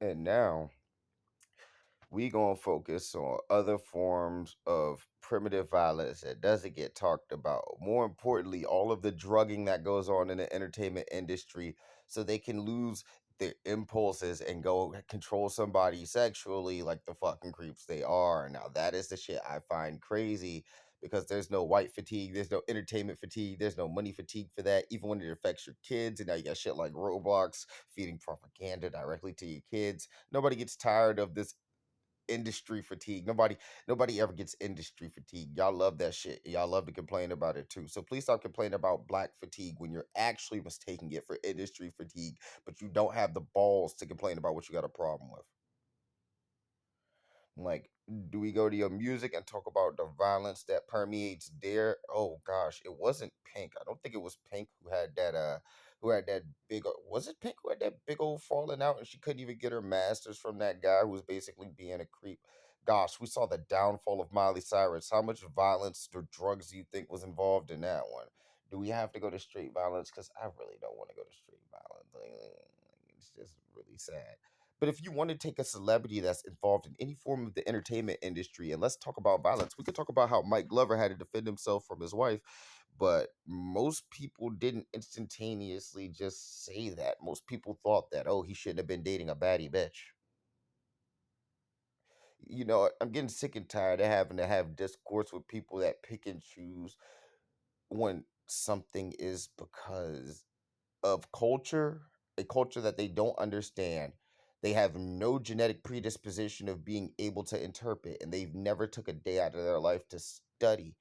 And now we gonna focus on other forms of primitive violence that doesn't get talked about. More importantly, all of the drugging that goes on in the entertainment industry so they can lose their impulses and go control somebody sexually like the fucking creeps they are. Now that is the shit I find crazy because there's no white fatigue, there's no entertainment fatigue, there's no money fatigue for that, even when it affects your kids. And now you got shit like Roblox feeding propaganda directly to your kids. Nobody gets tired of this industry fatigue. Nobody ever gets industry fatigue. Y'all love that shit. Y'all love to complain about it too. So please stop complaining about black fatigue when you're actually mistaking it for industry fatigue, but you don't have the balls to complain about what you got a problem with. Like, do we go to your music and talk about the violence that permeates there? Oh gosh, it wasn't Pink. I don't think it was Pink who had that was it Pink who had that big old falling out and she couldn't even get her masters from that guy who was basically being a creep. Gosh, we saw the downfall of Miley Cyrus. How much violence or drugs do you think was involved in that one? Do we have to go to straight violence? Because I really don't want to go to straight violence. It's just really sad. But if you want to take a celebrity that's involved in any form of the entertainment industry, and let's talk about violence, we could talk about how Mike Glover had to defend himself from his wife. But most people didn't instantaneously just say that. Most people thought that, oh, he shouldn't have been dating a baddie bitch. I'm getting sick and tired of having to have discourse with people that pick and choose when something is because of culture, a culture that they don't understand. They have no genetic predisposition of being able to interpret, and they've never took a day out of their life to study.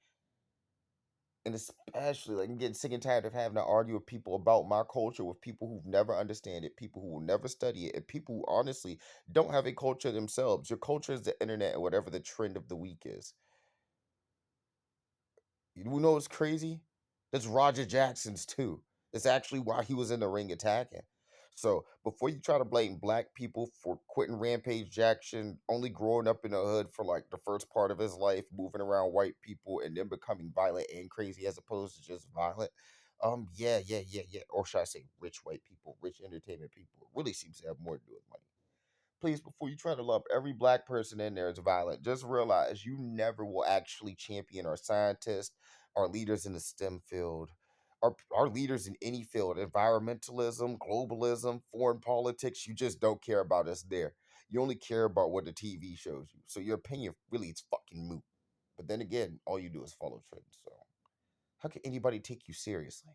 And especially, like, I'm getting sick and tired of having to argue with people about my culture with people who've never understand it, people who will never study it, and people who honestly don't have a culture themselves. Your culture is the internet and whatever the trend of the week is. You know what's crazy? That's Roger Jackson's too. That's actually why he was in the ring attacking. So before you try to blame black people for quitting Rampage Jackson, only growing up in the hood for like the first part of his life, moving around white people, and then becoming violent and crazy as opposed to just violent. Yeah. Or should I say rich white people, rich entertainment people. It really seems to have more to do with money. Please, before you try to lump every black person in there as violent, just realize you never will actually champion our scientists, our leaders in the STEM field, our leaders in any field, environmentalism, globalism, foreign politics. You just don't care about us there. You only care about what the TV shows you. So your opinion really is fucking moot. But then again, all you do is follow trends. So how can anybody take you seriously?